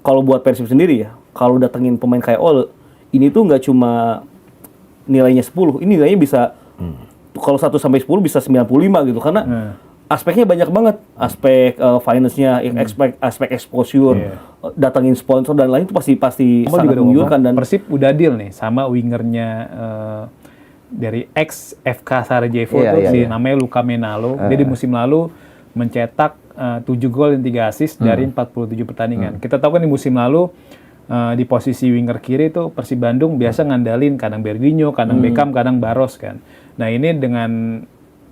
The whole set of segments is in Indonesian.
kalau buat Persib sendiri ya, kalau datengin pemain kayak Ole, ini tuh nggak cuma nilainya 10, ini nilainya bisa kalau 1 sampai 10 bisa 95 gitu karena aspeknya banyak banget, aspek finance-nya, aspek exposure, datangin sponsor dan lain itu pasti sangat menggiurkan. Dan Persib udah deal nih sama wingernya dari ex FK Sarajevo namanya Luka Menalo. Dia di musim lalu mencetak 7 gol dan 3 assist dari 47 pertandingan. Kita tahu kan di musim lalu di posisi winger kiri itu Persib Bandung biasa ngandalin kadang Berginho, kadang Beckham, kadang Barros kan. Nah ini dengan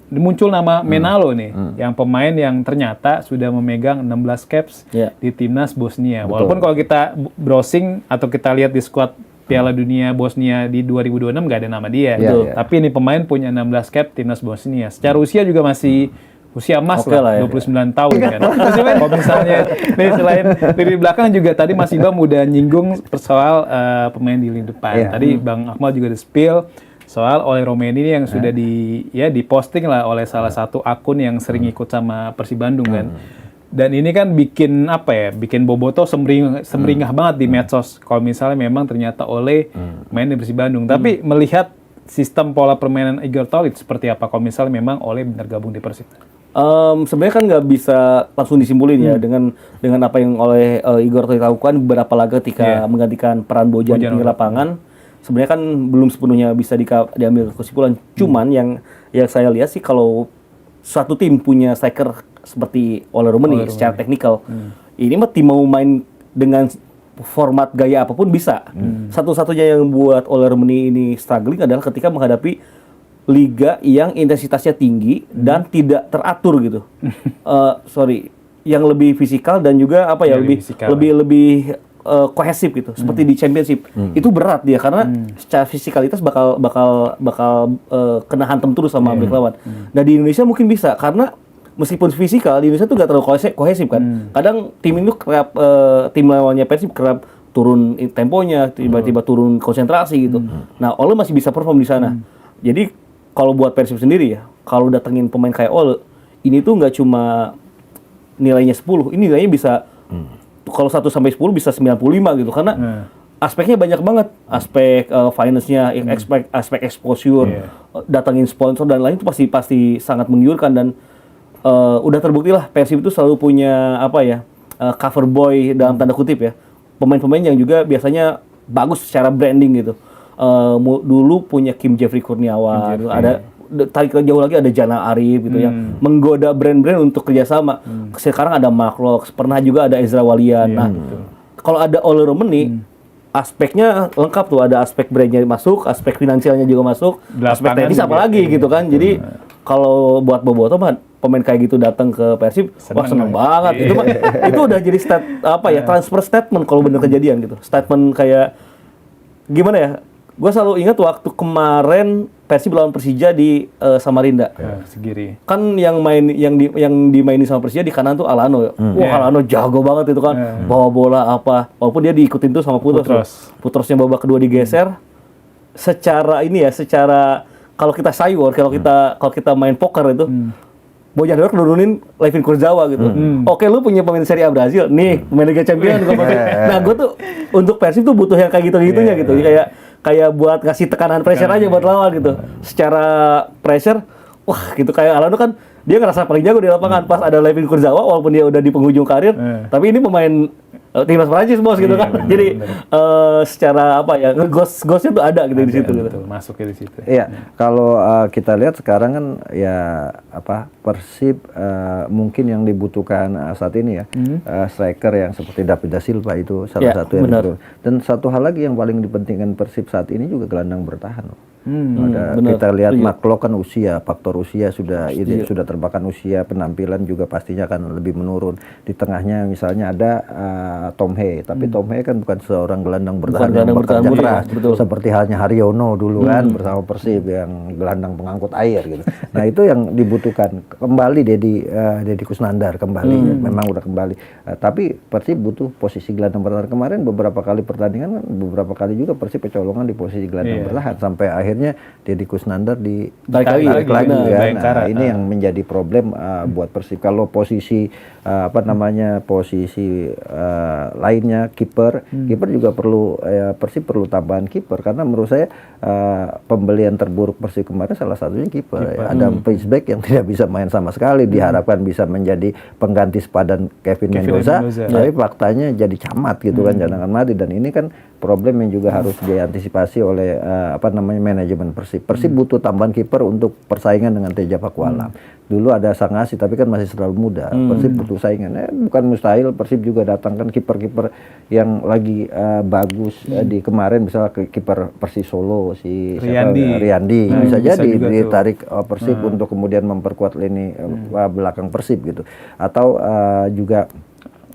muncul nama Menalo nih, yang pemain yang ternyata sudah memegang 16 caps di timnas Bosnia. Betul. Walaupun kalau kita browsing atau kita lihat di skuad Piala Dunia Bosnia di 2026 nggak ada nama dia. Tapi ini pemain punya 16 cap timnas Bosnia. Secara usia juga masih usia emas lah, 29 tahun kan. Kalau misalnya selain di belakang juga tadi Mas Ibam udah nyinggung soal pemain di lini depan. Tadi Bang Akmal juga di-spill soal Ole Romeni ini yang sudah diposting lah oleh salah satu akun yang sering ikut sama Persib Bandung kan. Dan ini kan bikin bikin Boboto semringah banget di medsos. Kalau misalnya memang ternyata Ole main di Persib Bandung. Tapi melihat sistem pola permainan Igor Tolit seperti apa kalau misalnya memang Ole benar gabung di Persib? Sebenarnya kan nggak bisa langsung disimpulin ya dengan apa yang oleh Igor Tolit lakukan beberapa laga ketika menggantikan peran Bojan di lapangan. Sebenarnya kan belum sepenuhnya bisa diambil kesimpulan. Cuman yang saya lihat sih kalau suatu tim punya striker seperti Ole Romeni secara teknikal, ini mah tim mau main dengan format gaya apapun bisa. Satu-satunya yang buat Ole Romeni ini struggling adalah ketika menghadapi liga yang intensitasnya tinggi dan tidak teratur gitu. Yang lebih fisikal dan juga lebih kohesif gitu, seperti di Championship. Itu berat dia karena secara fisikalitas bakal kena hantam terus sama bek lawan. Nah di Indonesia mungkin bisa karena meskipun fisikal di Indonesia tuh gak terlalu kohesif kan. Kadang tim itu kerap tim lawannya Persib kerap turun temponya, tiba-tiba turun konsentrasi gitu. Nah Ole masih bisa perform di sana. Jadi kalau buat Persib sendiri ya, kalau datengin pemain kayak Ole, ini tuh nggak cuma nilainya 10, ini nilainya bisa kalau 1 sampai 10 bisa 95 gitu karena aspeknya banyak banget, aspek finance-nya, aspek exposure, datangin sponsor dan lain itu pasti sangat menggiurkan. Dan udah terbukti lah Persib itu selalu punya cover boy dalam tanda kutip ya, pemain-pemain yang juga biasanya bagus secara branding gitu. Dulu punya Kim Jeffrey Kurniawan, ada tarik jauh lagi ada Jana Arif gitu yang menggoda brand-brand untuk kerjasama. Sekarang ada Mark Locke, pernah juga ada Ezra Walian. Nah, kalau ada Ole Romeni, aspeknya lengkap tuh, ada aspek brandnya masuk, aspek finansialnya juga masuk, aspek teknis apalagi gitu kan. Jadi kalau buat Boboto mah pemain kayak gitu datang ke Persib, wah seneng banget. Itu udah jadi transfer statement kalau bener kejadian gitu. Statement kayak gimana ya? Gue selalu ingat waktu kemarin Persib lawan Persija di Samarinda. Segiri. Kan yang dimainin sama Persija di kanan tuh Alano. Wah, Alano jago banget itu kan. Bawa bola walaupun dia diikutin tuh sama Putros. Putrosnya babak kedua digeser. Secara kalau kita sayor, kalau kita main poker itu Bojan Dorok nurunin Levin Kurzawa gitu. Oke, lu punya pemain Serie A Brazil, nih pemain Liga Champions. Nah, gue tuh untuk Persib tuh butuh yang kayak gitu-gitunya gitu. Kayak buat ngasih tekanan pressure aja buat lawan gitu. Secara pressure, wah gitu kayak Alano kan dia ngerasa paling jago di lapangan pas ada Levin Kurzawa walaupun dia udah di penghujung karir, tapi ini pemain timnas Prancis bos gitu kan. Jadi secara ghost-ghostnya tuh ada gitu di situ gitu. Masuknya di situ. Iya, kalau kita lihat sekarang kan ya Persib mungkin yang dibutuhkan saat ini ya striker yang seperti David da Silva itu salah satu yang betul. Dan satu hal lagi yang paling dipentingkan Persib saat ini juga gelandang bertahan loh. Kita lihat Maklo kan faktor usia sudah terbakar usia, penampilan juga pastinya akan lebih menurun. Di tengahnya misalnya ada Tom Hei, tapi Tom Hei kan bukan seorang gelandang bertahan yang bekerja keras, seperti halnya Haryono dulu kan bersama Persib yang gelandang pengangkut air gitu. Nah itu yang dibutuhkan kembali Deddy Kusnandar kembali, memang udah kembali. Tapi Persib butuh posisi gelandang bertahan. Kemarin beberapa kali pertandingan, beberapa kali juga Persib kecolongan di posisi gelandang bertahan sampai akhirnya Deddy Kusnandar Tarik lagi benar, kan. Bayangkara. Nah, ini yang menjadi problem buat Persib. Kalau posisi posisi lainnya kiper juga perlu Persib perlu tambahan kiper, karena menurut saya pembelian terburuk Persib kemarin salah satunya kiper. Ada Prinsbeck yang tidak bisa main sama sekali, diharapkan bisa menjadi pengganti sepadan Kevin Mendoza, tapi faktanya jadi camat gitu kan, cadangan mati. Dan ini kan problem yang juga harus diantisipasi oleh manajemen Persib. Persib butuh tambahan kiper untuk persaingan dengan Teja Pakualam. Dulu ada Sangasi, tapi kan masih terlalu muda. Persib butuh saingan. Bukan mustahil Persib juga datangkan kiper-kiper yang lagi bagus di kemarin, misalnya kiper Persis Solo si Riyandi. Bisa jadi ditarik Persib untuk kemudian memperkuat lini belakang Persib gitu. Atau juga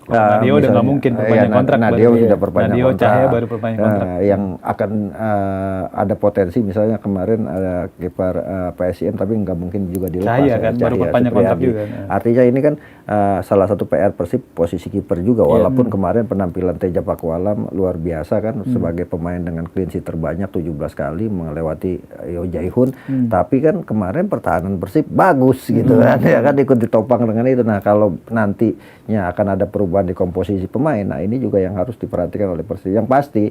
Nadio udah nggak mungkin perpanjang kontrak. Nadio sudah perpanjang kontrak. Cahaya baru perpanjang kontrak. Yang akan ada potensi, misalnya kemarin ada kiper PSIM tapi nggak mungkin juga dilepas. Cahaya kan baru perpanjang kontrak juga. Artinya ini kan salah satu PR Persib posisi kiper juga. Walaupun kemarin penampilan Teja Pakualam luar biasa kan, sebagai pemain dengan clean sheet terbanyak 17 kali melewati Yo Jaihun. Tapi kan kemarin pertahanan Persib bagus gitu kan, ya kan, ikut ditopang dengan itu. Nah kalau nantinya akan ada perubahan di komposisi pemain, nah ini juga yang harus diperhatikan oleh Persib. Yang pasti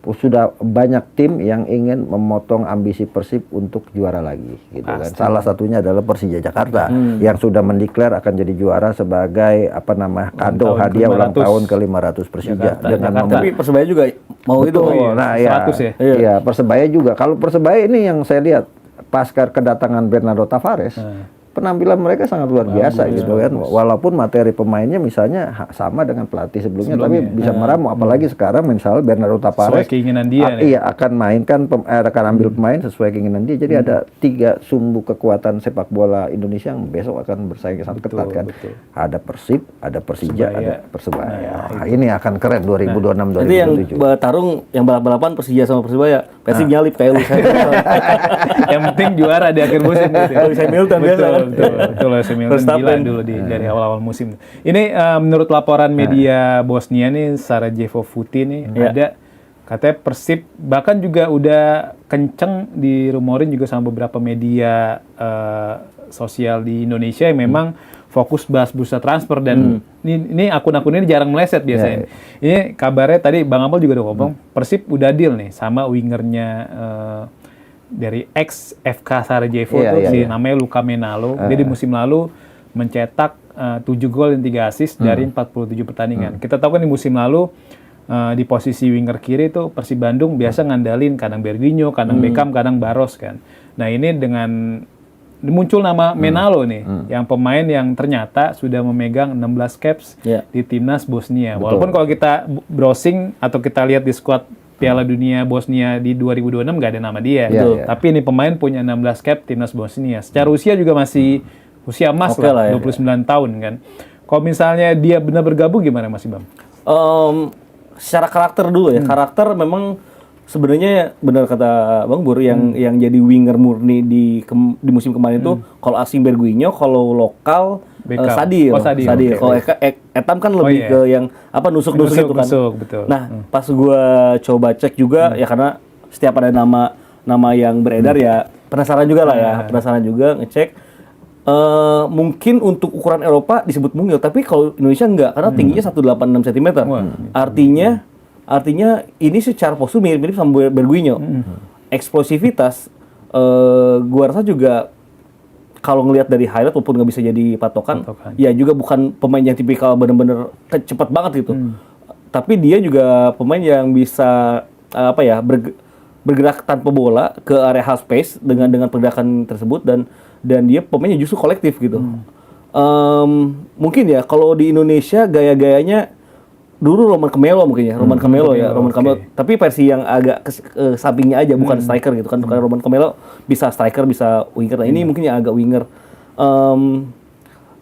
sudah banyak tim yang ingin memotong ambisi Persib untuk juara lagi gitu kan. Salah satunya adalah Persija Jakarta yang sudah mendeklar akan jadi juara sebagai kado hadiah ulang tahun ke-500 Persija dengan tapi Persebaya juga mau itu. Nah, 100 ya. Persebaya juga. Kalau Persebaya ini yang saya lihat pasca kedatangan Bernardo Tavares, penampilan mereka sangat luar biasa gitu kan. Walaupun materi pemainnya misalnya sama dengan pelatih sebelumnya, tapi bisa meramu. Apalagi sekarang misalnya Bernardo Tavares sesuai keinginan dia. Iya, akan mainkan akan ambil pemain sesuai keinginan dia. Jadi ada 3 sumbu kekuatan sepak bola Indonesia yang besok akan bersaing sangat ketat kan. Ada Persib, ada Persija, ada Persebaya. Nah, ini akan keren 2026 2027. Itu yang tarung yang balap-balapan Persija sama Persebaya. Persib nyalip kayak Lewis Hamilton. Yang penting juara di akhir musim gitu. Lewis Hamilton biasa kan. Betul, Lewis Hamilton gila dulu dari awal-awal musim. Ini menurut laporan media Bosnia nih, Sarajevo Futi nih, ada katanya Persib bahkan juga udah kenceng dirumorin juga sama beberapa media sosial di Indonesia yang memang fokus bahas bursa transfer. Dan ini akun-akun ini jarang meleset biasanya. Ini kabarnya tadi Bang Amal juga udah ngomong, Persib udah deal nih sama wingernya dari ex FK Sarajevo si namanya Luka Menalo. Dia di musim lalu mencetak 7 gol dan 3 assist dari 47 pertandingan. Kita tahu kan di musim lalu di posisi winger kiri itu Persib Bandung biasa ngandalin kadang Berginho, kadang Beckham, kadang Barros kan. Nah ini dengan muncul nama Menalo nih, yang pemain yang ternyata sudah memegang 16 caps di timnas Bosnia. Walaupun kalau kita browsing atau kita lihat di squad Piala Dunia Bosnia di 2026 nggak ada nama dia. Tapi ini pemain punya 16 cap timnas Bosnia. Secara usia juga masih usia emas lah, 29 tahun kan. Kalau misalnya dia benar bergabung gimana Mas Ibam? Secara karakter dulu ya. Karakter memang sebenarnya benar kata Bang Bur yang jadi winger murni di musim kemarin itu kalau asing Berguinho, kalau lokal Sadil. Okay. Kalau Etam kan lebih ke yang nusuk-nusuk itu kan. Betul. Nah, pas gua coba cek juga ya, karena setiap ada nama yang beredar ya penasaran juga lah ya, penasaran juga ngecek. Mungkin untuk ukuran Eropa disebut mungil, tapi kalau Indonesia enggak, karena tingginya 186 cm. Artinya ini secara postur mirip-mirip sama Berguinho. Eksplosivitas gua rasa juga kalau ngelihat dari highlight walaupun nggak bisa jadi patokan, ya juga bukan pemain yang tipikal benar-benar cepat banget gitu. Tapi dia juga pemain yang bisa bergerak tanpa bola ke area half space dengan pergerakan tersebut, dan dia pemainnya justru kolektif gitu. Mungkin ya kalau di Indonesia gaya-gayanya dulu Roman Camelo mungkin ya, Roman Camelo. Tapi versi yang agak ke sampingnya aja, bukan striker gitu kan. Karena Roman Camelo bisa striker, bisa winger. Nah, ini mungkin yang agak winger.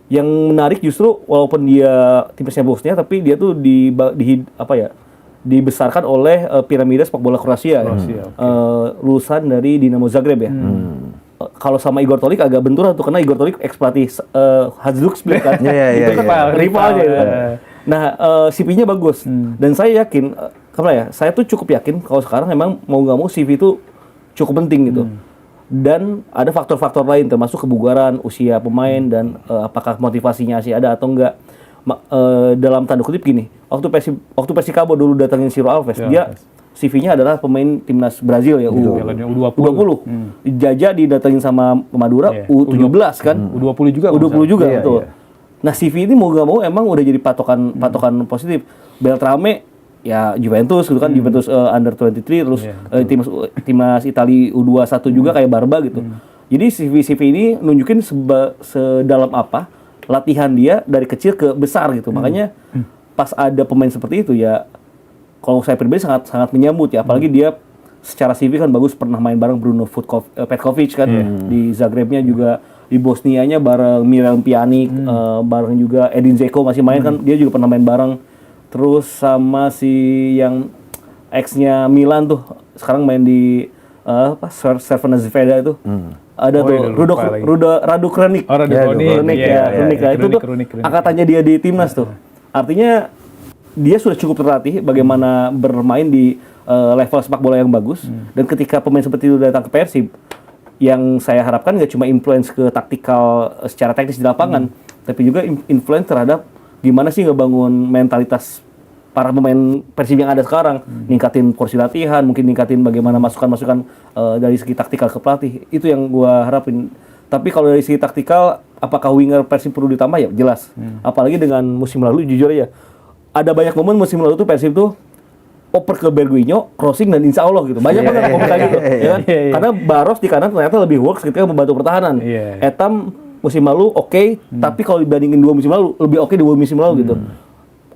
Yang menarik justru walaupun dia timnya Bosnia, tapi dia tuh dibesarkan oleh piramida sepak bola Kroasia. Lulusan dari Dinamo Zagreb ya. Kalau sama Igor Tolik agak benturan tuh, karena Igor Tolik ex-pelatih Hajduk Split kan. Itu kan rivalnya kan. Nah, CV-nya bagus. Dan saya yakin, saya tuh cukup yakin kalau sekarang memang mau nggak mau CV itu cukup penting gitu. Dan ada faktor-faktor lain termasuk kebugaran, usia pemain dan apakah motivasinya masih ada atau enggak. Dalam tanda kutip gini, waktu Persikabo dulu datangin Ciro Alves, dia CV-nya adalah pemain timnas Brazil ya, U20. Jajah didatengin sama Madura U17 kan. U20 juga. U20 juga betul. Nah, CV ini mau gak mau emang udah jadi patokan positif. Beltrame ya Juventus gitu kan, Juventus under 23 terus timnas Italia U21 juga kayak Barba gitu. Jadi CV ini nunjukin sedalam apa latihan dia dari kecil ke besar gitu. Makanya pas ada pemain seperti itu ya, kalau saya pribadi sangat menyambut ya, apalagi dia secara CV kan bagus, pernah main bareng Bruno Petkovic kan di Zagrebnya juga, di Bosnianya bareng Miralem Pjanic, bareng juga Edin Dzeko masih main kan, dia juga pernah main bareng. Terus sama si yang ex-nya Milan tuh sekarang main di Crvena Zvezda itu. Ada tuh Rado Krunic. Oh, Rado Krunic ya. Itu tuh angkatannya dia di timnas tuh. Artinya dia sudah cukup terlatih bagaimana bermain di level sepak bola yang bagus. Dan ketika pemain seperti itu datang ke Persib, yang saya harapkan nggak cuma influence ke taktikal secara teknis di lapangan, tapi juga influence terhadap gimana sih ngebangun mentalitas para pemain Persib yang ada sekarang, ningkatin porsi latihan, mungkin ningkatin bagaimana masukan-masukan dari segi taktikal ke pelatih. Itu yang gua harapin. Tapi kalau dari segi taktikal, apakah winger Persib perlu ditambah? Ya jelas. Apalagi dengan musim lalu, jujur ya, ada banyak momen musim lalu tuh Persib tuh oper ke Berguinho, crossing dan insya Allah gitu. Banyak banget momen kayak gitu. Ya kan? Karena Baros di kanan ternyata lebih works ketika membantu pertahanan. Etam musim lalu oke, tapi kalau dibandingin 2 musim lalu, lebih oke di 2 musim lalu gitu.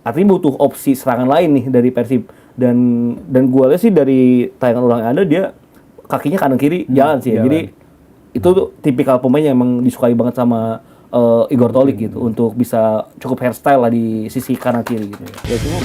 Artinya butuh opsi serangan lain nih dari Persib. Dan gue lihat sih dari tayangan ulang yang ada, dia kakinya kanan kiri jalan sih ya. Jadi itu tuh tipikal pemain yang emang disukai banget sama Igor Tolik gitu, untuk bisa cukup hairstyle lah di sisi kanan kiri gitu. Ya cuma